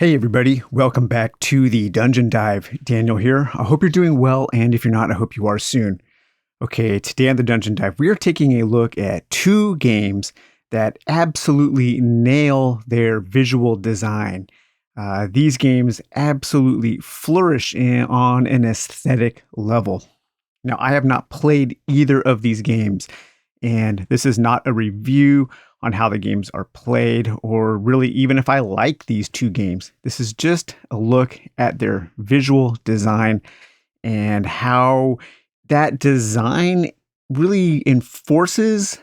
Hey everybody, welcome back to the Dungeon Dive. Daniel here. I hope you're doing well, and if you're not, I hope you are soon. Okay, today on the Dungeon Dive, we are taking a look at two games that absolutely nail their visual design. These games absolutely flourish on an aesthetic level. Now, I have not played either of these games, and this is not a review on how the games are played, or really even if I like these two games. This is just a look at their visual design and how that design really enforces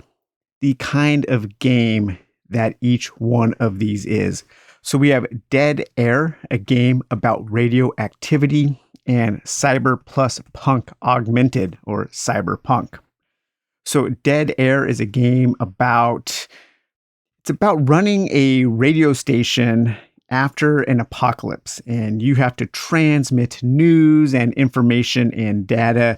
the kind of game that each one of these is. So we have Dead Air, a game about radioactivity, and Cyber plus Punk Augmented, or Cyberpunk. So Dead Air is a game about running a radio station after an apocalypse, and you have to transmit news and information and data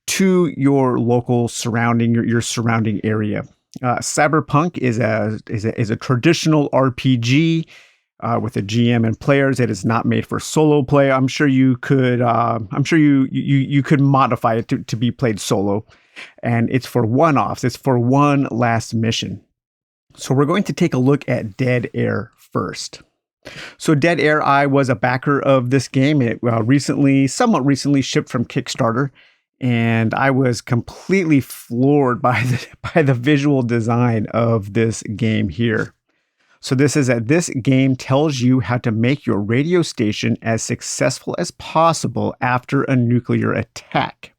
to your local surrounding your surrounding area. Cyberpunk is a traditional RPG with a GM and players. It is not made for solo play. I'm sure you could you could modify it to be played solo, and it's for one-offs. It's for one last mission. So we're going to take a look at Dead Air first. So Dead Air, I was a backer of this game. It somewhat recently shipped from Kickstarter, and I was completely floored by the visual design of this game here. So this game tells you how to make your radio station as successful as possible after a nuclear attack.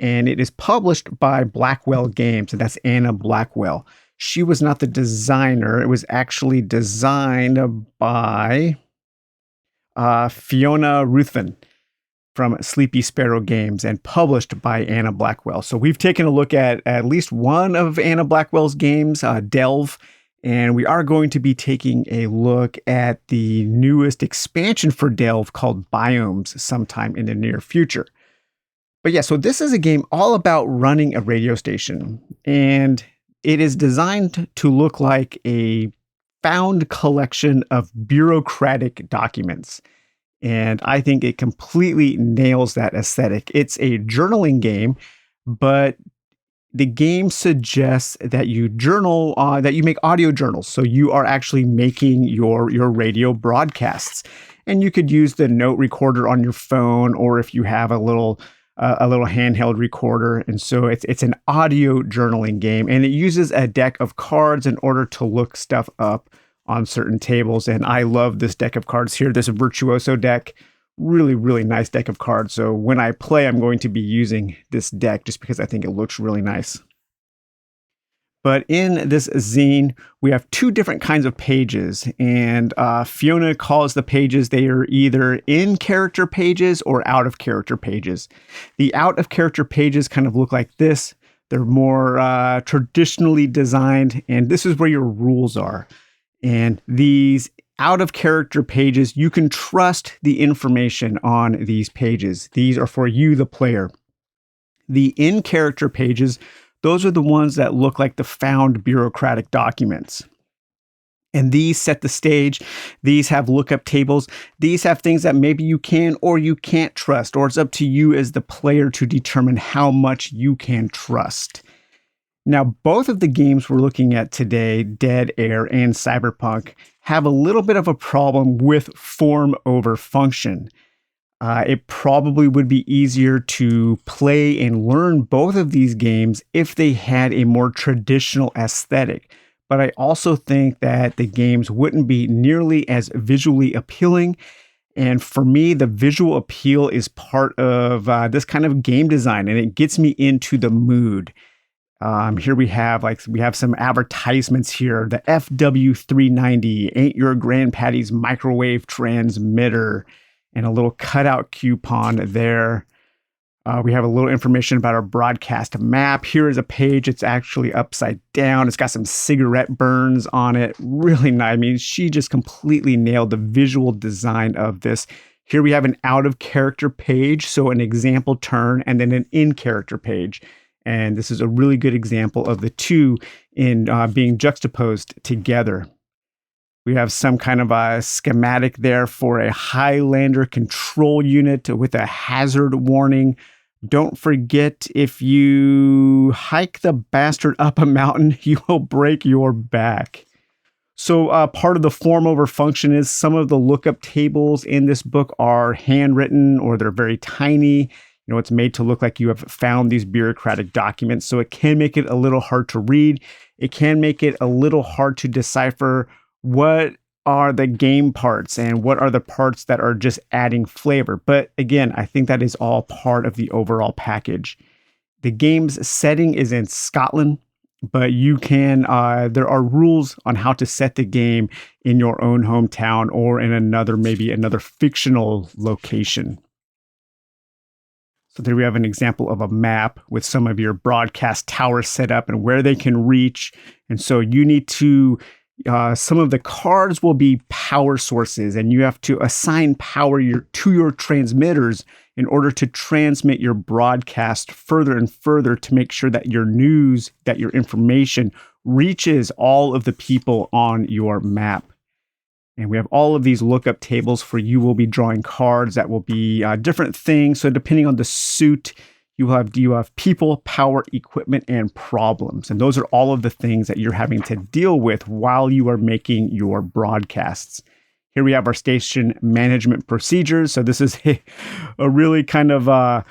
And it is published by Blackwell Games, and that's Anna Blackwell. She was not the designer. It was actually designed by Fiona Ruthven from Sleepy Sparrow Games and published by Anna Blackwell. So we've taken a look at least one of Anna Blackwell's games, Delve, and we are going to be taking a look at the newest expansion for Delve called Biomes sometime in the near future. But yeah, so this is a game all about running a radio station, and it is designed to look like a found collection of bureaucratic documents. And I think it completely nails that aesthetic. It's a journaling game, but the game suggests that you journal, that you make audio journals. So you are actually making your radio broadcasts. And you could use the note recorder on your phone, or if you have a little handheld recorder. And so it's an audio journaling game, and it uses a deck of cards in order to look stuff up on certain tables. And I love this deck of cards here, this Virtuoso deck. Really, really nice deck of cards. So when I play, I'm going to be using this deck just because I think it looks really nice. But in this zine, we have two different kinds of pages, and Fiona calls the pages, they are either in character pages or out of character pages. The out of character pages kind of look like this. They're more traditionally designed, and this is where your rules are. And these out of character pages, you can trust the information on these pages. These are for you, the player. The in character pages, those are the ones that look like the found bureaucratic documents. And these set the stage. These have lookup tables. These have things that maybe you can or you can't trust, or it's up to you as the player to determine how much you can trust. Now, both of the games we're looking at today, Dead Air and Cyberpunk, have a little bit of a problem with form over function. It probably would be easier to play and learn both of these games if they had a more traditional aesthetic. But I also think that the games wouldn't be nearly as visually appealing. And for me, the visual appeal is part of this kind of game design, and it gets me into the mood. Here we have some advertisements here. The FW390 ain't your grandpappy's microwave transmitter, and a little cutout coupon there. We have a little information about our broadcast map. Here is a page. It's actually upside down. It's got some cigarette burns on it. Really nice. I mean, she just completely nailed the visual design of this. Here we have an out of character page, so an example turn, and then an in character page. And this is a really good example of the two in being juxtaposed together. We have some kind of a schematic there for a Highlander control unit with a hazard warning. Don't forget, if you hike the bastard up a mountain, you will break your back. So part of the form over function is some of the lookup tables in this book are handwritten or they're very tiny. You know, it's made to look like you have found these bureaucratic documents. So it can make it a little hard to read. It can make it a little hard to decipher what are the game parts and what are the parts that are just adding flavor. But again, I think that is all part of the overall package. The game's setting is in Scotland, but you can, there are rules on how to set the game in your own hometown or in maybe another fictional location. So there we have an example of a map with some of your broadcast towers set up and where they can reach. And so you need to, some of the cards will be power sources, and you have to assign power to your transmitters in order to transmit your broadcast further and further to make sure that your news, that your information reaches all of the people on your map. And we have all of these lookup tables for you will be drawing cards that will be different things. So depending on the suit, you have people, power, equipment, and problems. And those are all of the things that you're having to deal with while you are making your broadcasts. Here we have our station management procedures. So this is a really kind of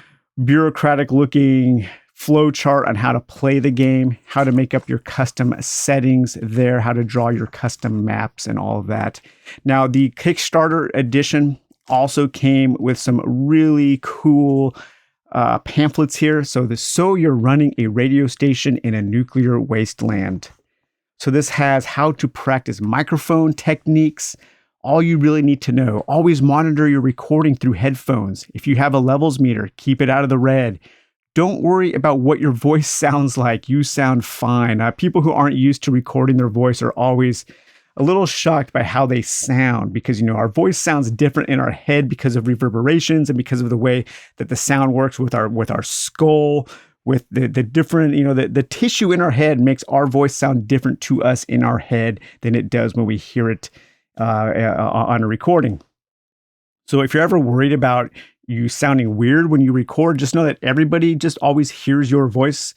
bureaucratic looking flow chart on how to play the game, how to make up your custom settings there, how to draw your custom maps and all of that. Now, the Kickstarter edition also came with some really cool pamphlets here. So you're running a radio station in a nuclear wasteland. So this has how to practice microphone techniques. All you really need to know, always monitor your recording through headphones. If you have a levels meter, keep it out of the red. Don't worry about what your voice sounds like. You sound fine. People who aren't used to recording their voice are always a little shocked by how they sound because, you know, our voice sounds different in our head because of reverberations and because of the way that the sound works with our skull, with the different, you know, the tissue in our head makes our voice sound different to us in our head than it does when we hear it on a recording. So if you're ever worried about you sounding weird when you record, just know that everybody just always hears your voice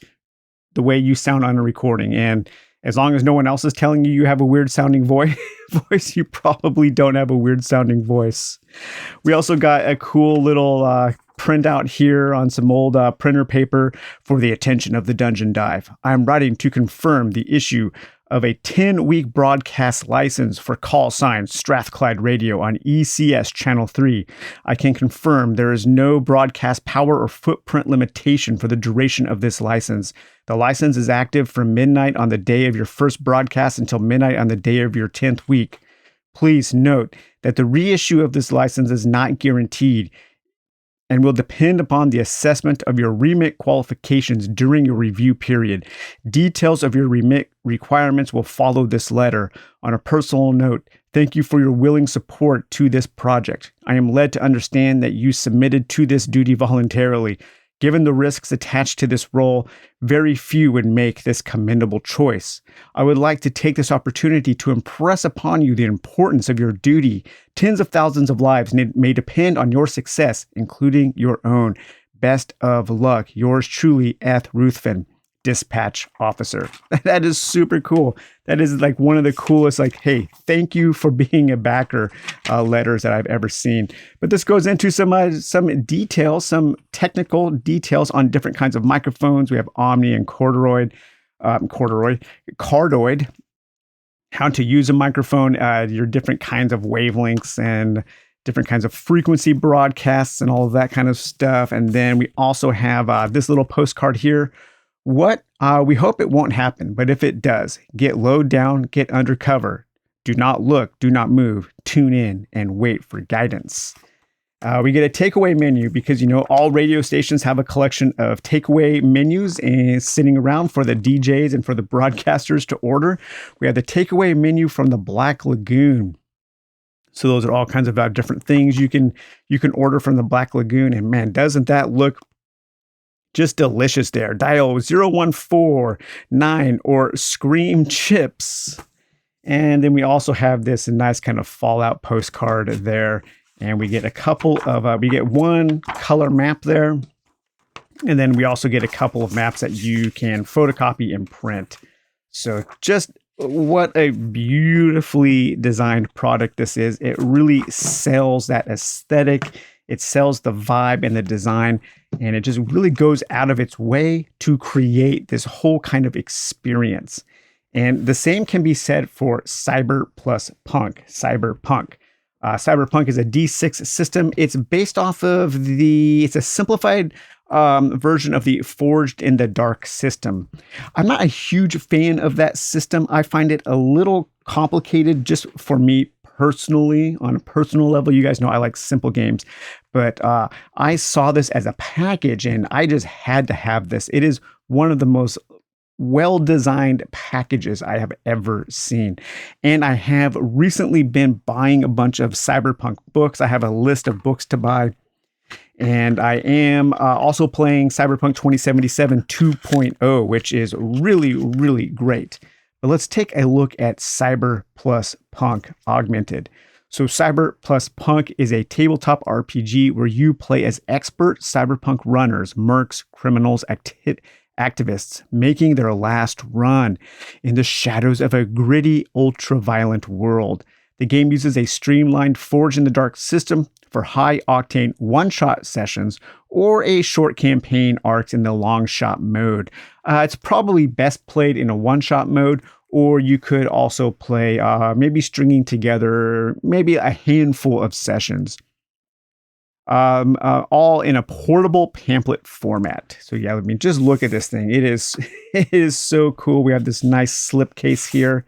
the way you sound on a recording. And as long as no one else is telling you have a weird sounding voice, you probably don't have a weird sounding voice. We also got a cool little printout here on some old printer paper for the attention of the Dungeon Dive. I'm writing to confirm the issue of a 10-week broadcast license for call sign Strathclyde Radio on ECS Channel 3. I can confirm there is no broadcast power or footprint limitation for the duration of this license. The license is active from midnight on the day of your first broadcast until midnight on the day of your 10th week. Please note that the reissue of this license is not guaranteed and will depend upon the assessment of your remit qualifications during your review period. Details of your remit requirements will follow this letter. On a personal note, thank you for your willing support to this project. I am led to understand that you submitted to this duty voluntarily. Given the risks attached to this role, very few would make this commendable choice. I would like to take this opportunity to impress upon you the importance of your duty. Tens of thousands of lives may depend on your success, including your own. Best of luck. Yours truly, Eth Ruthven, Dispatch Officer. That is super cool. That is like one of the coolest, like, hey, thank you for being a backer letters that I've ever seen. But this goes into some details, some technical details on different kinds of microphones. We have Omni and Cardioid, how to use a microphone, your different kinds of wavelengths and different kinds of frequency broadcasts and all of that kind of stuff. And then we also have this little postcard here. What we hope it won't happen, but if it does, get low down, get under cover. Do not look, do not move, tune in, and wait for guidance. We get a takeaway menu because, you know, all radio stations have a collection of takeaway menus and sitting around for the DJs and for the broadcasters to order. We have the takeaway menu from the Black Lagoon. So those are all kinds of different things you can order from the Black Lagoon. And man, doesn't that look just delicious there. Dial 0149 or Scream Chips. And then we also have this nice kind of Fallout postcard there. And we get a couple of, we get one color map there. And then we also get a couple of maps that you can photocopy and print. So just what a beautifully designed product this is. It really sells that aesthetic. It sells the vibe and the design, and it just really goes out of its way to create this whole kind of experience. And the same can be said for Cyberpunk. Cyberpunk is a D6 system. It's based off of it's a simplified version of the Forged in the Dark system. I'm not a huge fan of that system. I find it a little complicated just for me personally, on a personal level. You guys know I like simple games, but I saw this as a package and I just had to have this. It is one of the most well-designed packages I have ever seen. And I have recently been buying a bunch of Cyberpunk books. I have a list of books to buy. And I am also playing Cyberpunk 2077 2.0, which is really, really great. But let's take a look at Cyber Plus Punk Augmented. So Cyber Plus Punk is a tabletop RPG where you play as expert cyberpunk runners, mercs, criminals, activists making their last run in the shadows of a gritty, ultra-violent world. The game uses a streamlined Forged in the Dark system for high-octane one-shot sessions or a short campaign arcs in the long-shot mode. It's probably best played in a one-shot mode, or you could also play maybe stringing together maybe a handful of sessions. All in a portable pamphlet format. So yeah, I mean, just look at this thing. It is so cool. We have this nice slipcase here.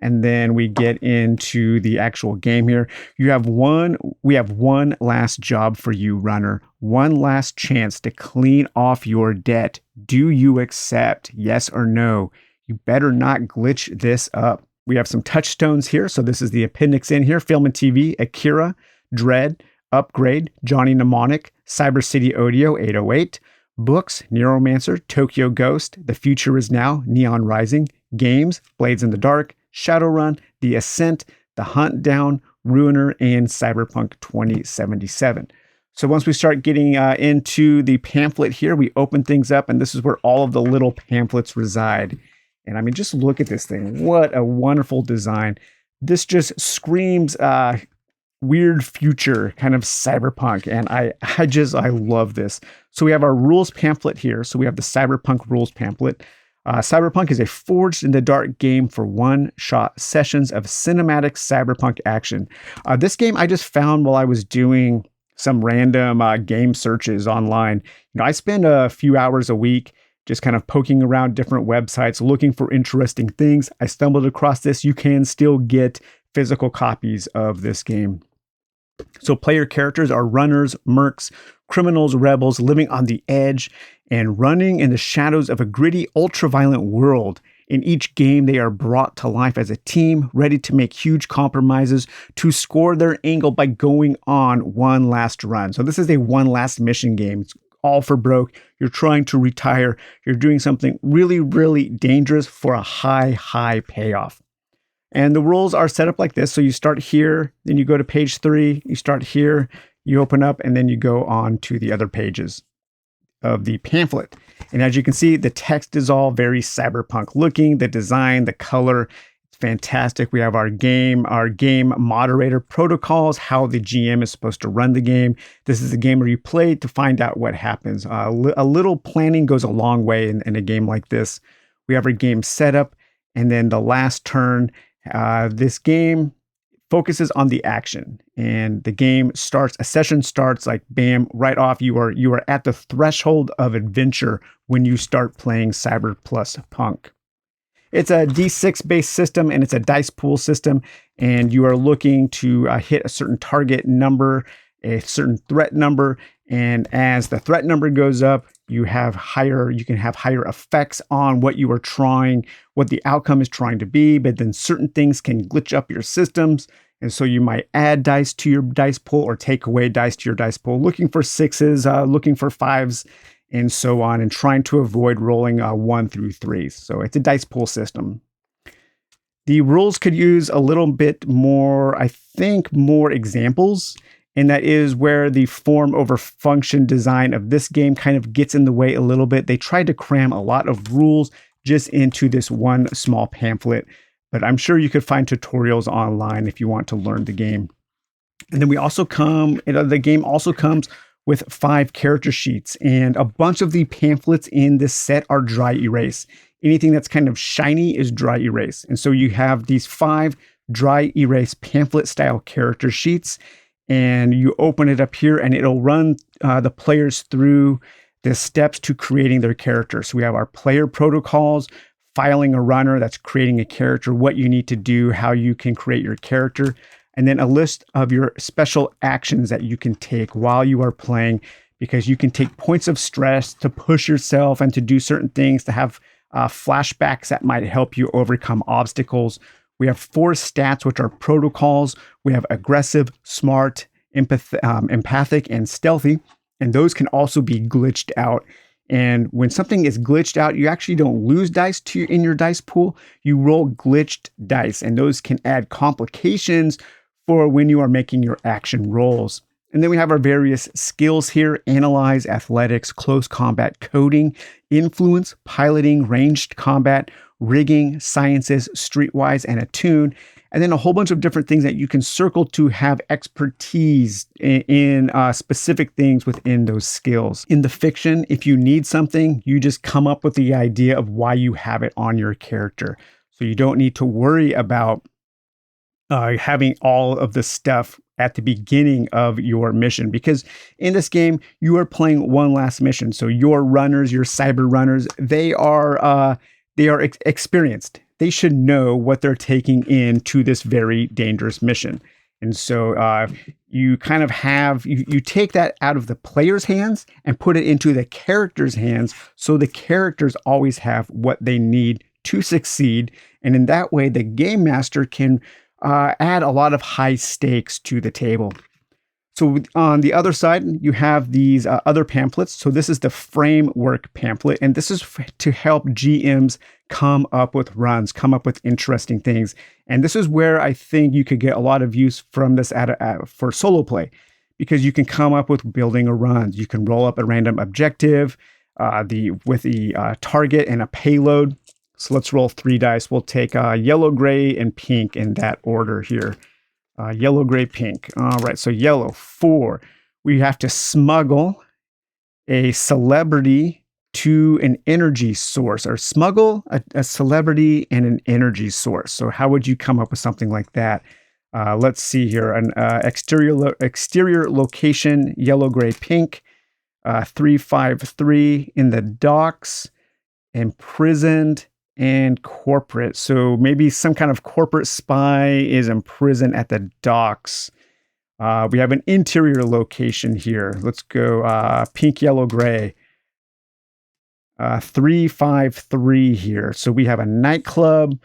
And then we get into the actual game here. We have one last job for you, runner. One last chance to clean off your debt. Do you accept? Yes or no? You better not glitch this up. We have some touchstones here. So this is the appendix in here. Film and TV, Akira, Dread, Upgrade, Johnny Mnemonic, Cyber City Audio 808, Books, Neuromancer, Tokyo Ghost, The Future Is Now, Neon Rising, Games, Blades in the Dark, Shadowrun, The Ascent, The Hunt Down, Ruiner, and Cyberpunk 2077. So once we start getting into the pamphlet here, we open things up, and this is where all of the little pamphlets reside. And I mean, just look at this thing. What a wonderful design. This just screams weird future kind of cyberpunk. And I love this. So we have our rules pamphlet here. So we have the Cyberpunk rules pamphlet. Cyberpunk is a Forged in the Dark game for one-shot sessions of cinematic cyberpunk action. This game I just found while I was doing some random game searches online. I spend a few hours a week just kind of poking around different websites, looking for interesting things. I stumbled across this. You can still get physical copies of this game. So player characters are runners, mercs, criminals, rebels living on the edge and running in the shadows of a gritty, ultra-violent world. In each game, they are brought to life as a team, ready to make huge compromises to score their angle by going on one last run. So this is a one last mission game. It's all for broke. You're trying to retire. You're doing something really, really dangerous for a high payoff. And the rules are set up like this. So you start here, then you go to page 3, you start here, you open up, and then you go on to the other pages of the pamphlet. And as you can see, the text is all very cyberpunk looking, the design, the color, it's fantastic. We have our game moderator protocols, how the GM is supposed to run the game. This is a game where you play to find out what happens. A little planning goes a long way in a game like this. We have our game setup, and then the last turn. This game focuses on the action, and the game starts, a session starts like bam, right off. You are at the threshold of adventure when you start playing Cyber Plus Punk. It's a D6 based system, and it's a dice pool system, and you are looking to hit a certain target number, a certain threat number, and as the threat number goes up, you can have higher effects on what you are trying, what the outcome is trying to be, but then certain things can glitch up your systems. And so you might add dice to your dice pool or take away dice to your dice pool, looking for 6s, looking for 5s, and so on, and trying to avoid rolling 1 through 3s. So it's a dice pool system. The rules could use a little bit more, I think, more examples. And that is where the form over function design of this game kind of gets in the way a little bit. They tried to cram a lot of rules just into this one small pamphlet, but I'm sure you could find tutorials online if you want to learn the game. And then the game also comes with 5 character sheets, and a bunch of the pamphlets in this set are dry erase. Anything that's kind of shiny is dry erase. And so you have these 5 dry erase pamphlet style character sheets, and you open it up here and it'll run the players through the steps to creating their character. So we have our player protocols, filing a runner, that's creating a character, what you need to do, how you can create your character, and then a list of your special actions that you can take while you are playing, because you can take points of stress to push yourself and to do certain things, to have flashbacks that might help you overcome obstacles. We have 4 stats, which are protocols. We have aggressive, smart, empathic, and stealthy. And those can also be glitched out. And when something is glitched out, you actually don't lose dice in your dice pool. You roll glitched dice, and those can add complications for when you are making your action rolls. And then we have our various skills here: analyze, athletics, close combat, coding, influence, piloting, ranged combat, rigging, sciences, streetwise, and attune. And then a whole bunch of different things that you can circle to have expertise in specific things within those skills. In the fiction, if you need something, you just come up with the idea of why you have it on your character. So you don't need to worry about having all of the stuff at the beginning of your mission, because in this game, you are playing one last mission. So your runners, your cyber runners, they are experienced. They should know what they're taking into this very dangerous mission. And so you kind of you take that out of the player's hands and put it into the character's hands, so the characters always have what they need to succeed. And in that way, the game master can add a lot of high stakes to the table. So on the other side, you have these other pamphlets. So this is the framework pamphlet, and this is to help GMs come up with runs, come up with interesting things. And this is where I think you could get a lot of use from this for solo play, because you can come up with building a run. You can roll up a random objective with the target and a payload. So let's roll 3 dice. We'll take yellow, gray, and pink in that order here. Yellow, gray, pink. All right, so yellow, 4. We have to smuggle a celebrity to an energy source, or smuggle a celebrity and an energy source. So how would you come up with something like that? Let's see here. An exterior location, yellow, gray, pink. 353 in the docks, imprisoned, and corporate. So maybe some kind of corporate spy is imprisoned at the docks. We have an interior location here. Let's go pink, yellow, gray. 353 here. So we have a nightclub,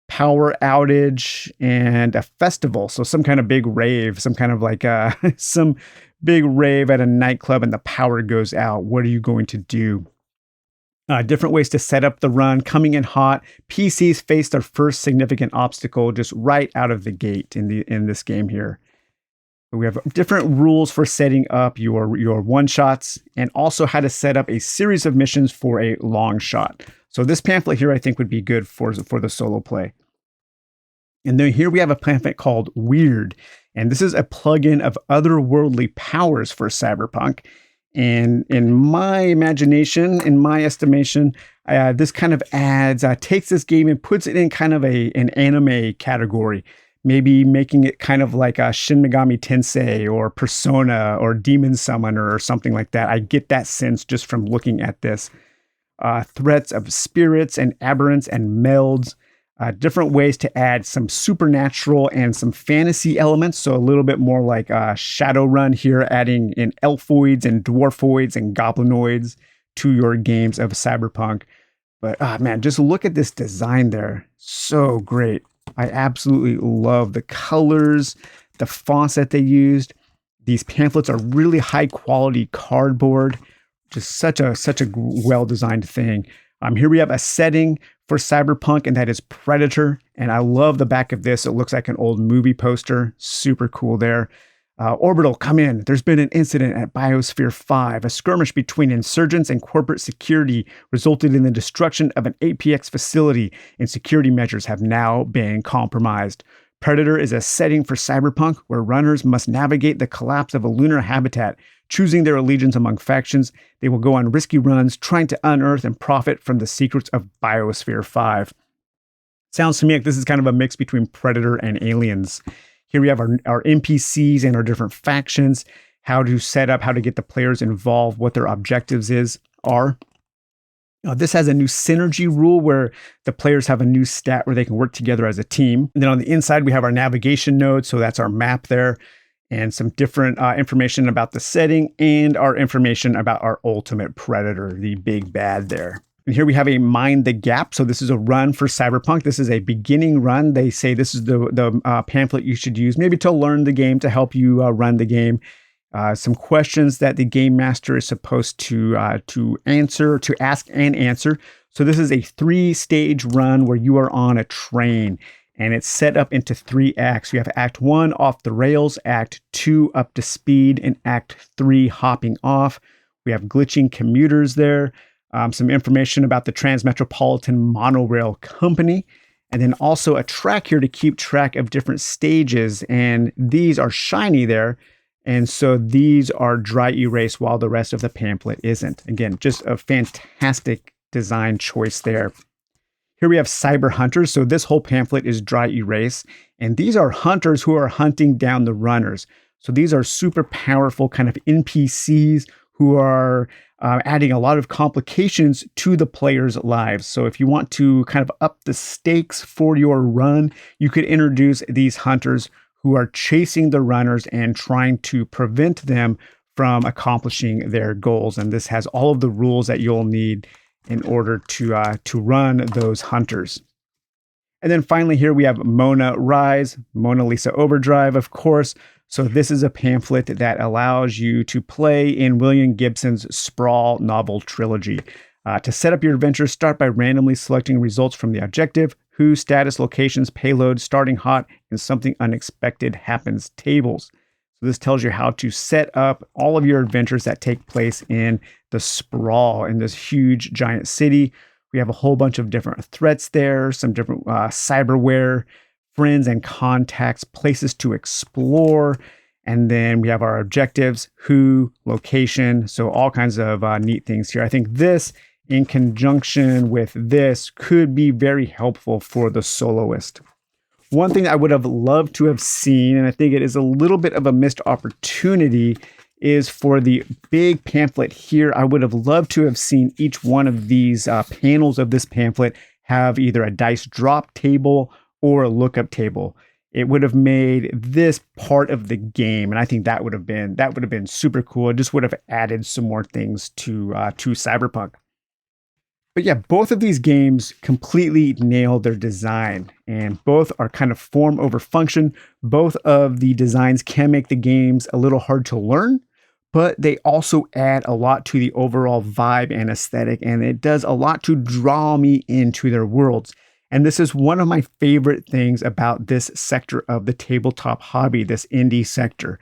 power outage, and a festival. So some kind of big rave, some kind of like some big rave at a nightclub, and the power goes out. What are you going to do? Different ways to set up the run. Coming in hot, PCs face their first significant obstacle just right out of the gate in this game here. We have different rules for setting up your one-shots, and also how to set up a series of missions for a long shot. So this pamphlet here, I think, would be good for the solo play. And then here we have a pamphlet called Weird, and this is a plugin of otherworldly powers for Cyberpunk. And in my imagination, in my estimation, this kind of takes this game and puts it in kind of an anime category, maybe making it kind of like a Shin Megami Tensei or Persona or Demon Summoner or something like that. I get that sense just from looking at this. Threats of spirits and aberrants and melds. Different ways to add some supernatural and some fantasy elements. So a little bit more like Shadowrun here, adding in elfoids and dwarfoids and goblinoids to your games of Cyberpunk. But man, just look at this design there. So great. I absolutely love the colors, the fonts that they used. These pamphlets are really high quality cardboard. Just such a well-designed thing. Here we have a setting for Cyberpunk, and that is Predator. And I love the back of this. It looks like an old movie poster. Super cool there. Orbital, come in. There's been an incident at Biosphere 5. A skirmish between insurgents and corporate security resulted in the destruction of an APX facility, and security measures have now been compromised. Predator is a setting for Cyberpunk where runners must navigate the collapse of a lunar habitat, choosing their allegiance among factions. They will go on risky runs, trying to unearth and profit from the secrets of Biosphere 5. Sounds to me like this is kind of a mix between Predator and Aliens. Here we have our NPCs and our different factions, how to set up, how to get the players involved, what their objectives are. This has a new synergy rule where the players have a new stat where they can work together as a team. And then on the inside, we have our navigation node. So that's our map there, and some different information about the setting and our information about our ultimate predator, the big bad there. And here we have a Mind the Gap. So this is a run for Cyberpunk. This is a beginning run. They say this is the pamphlet you should use, maybe to learn the game, to help you run the game. Some questions that the game master is supposed to ask and answer. So this is a 3-stage run where you are on a train, and it's set up into 3 acts. You have Act 1, off the rails, Act 2, up to speed, and Act 3, hopping off. We have glitching commuters there. Some information about the Transmetropolitan Monorail Company, and then also a track here to keep track of different stages. And these are shiny there. And so these are dry erase while the rest of the pamphlet isn't. Again, just a fantastic design choice there. Here we have Cyber Hunters. So this whole pamphlet is dry erase. And these are hunters who are hunting down the runners. So these are super powerful kind of NPCs who are adding a lot of complications to the players' lives. So if you want to kind of up the stakes for your run, you could introduce these hunters who are chasing the runners and trying to prevent them from accomplishing their goals. And this has all of the rules that you'll need in order to run those hunters. And then finally here we have Mona Rise, Mona Lisa Overdrive, of course. So this is a pamphlet that allows you to play in William Gibson's Sprawl novel trilogy. To set up your adventure, start by randomly selecting results from the objective, who, status, locations, payload, starting hot, and something unexpected happens tables. So this tells you how to set up all of your adventures that take place in the Sprawl, in this huge giant city. We have a whole bunch of different threats there, some different cyberware, friends and contacts, places to explore. And then we have our objectives, who, location. So all kinds of neat things here. I think this, in conjunction with this, could be very helpful for the soloist. One thing I would have loved to have seen, and I think it is a little bit of a missed opportunity, is for the big pamphlet here. I would have loved to have seen each one of these panels of this pamphlet have either a dice drop table or a lookup table. It would have made this part of the game, and I think that would have been super cool. It just would have added some more things to Cyberpunk. But yeah, both of these games completely nail their design, and both are kind of form over function. Both of the designs can make the games a little hard to learn, but they also add a lot to the overall vibe and aesthetic, and it does a lot to draw me into their worlds. And this is one of my favorite things about this sector of the tabletop hobby, this indie sector.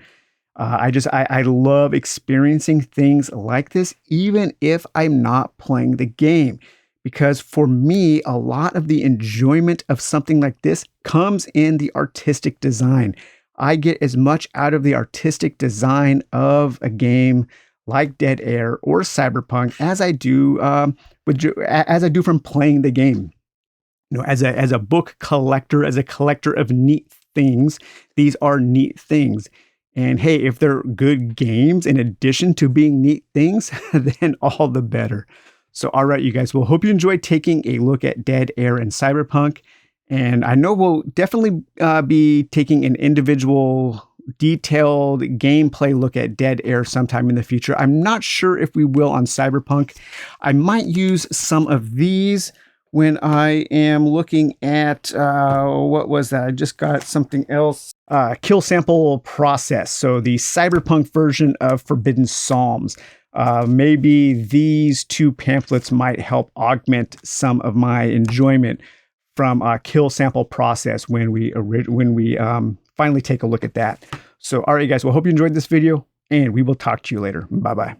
I love experiencing things like this, even if I'm not playing the game. Because for me, a lot of the enjoyment of something like this comes in the artistic design. I get as much out of the artistic design of a game like Dead Air or Cyberpunk as I do from playing the game. You know, as a book collector, as a collector of neat things, these are neat things. And hey, if they're good games in addition to being neat things, then all the better. So, all right, you guys, well, hope you enjoyed taking a look at Dead Air and Cyberpunk. And I know we'll definitely be taking an individual, detailed gameplay look at Dead Air sometime in the future. I'm not sure if we will on Cyberpunk. I might use some of these when I am looking at, what was that? I just got something else. Kill sample process. So the Cyberpunk version of Forbidden Psalms. maybe these two pamphlets might help augment some of my enjoyment from kill sample process when we finally take a look at that. So, all right, guys, well, hope you enjoyed this video, and we will talk to you later. Bye-bye.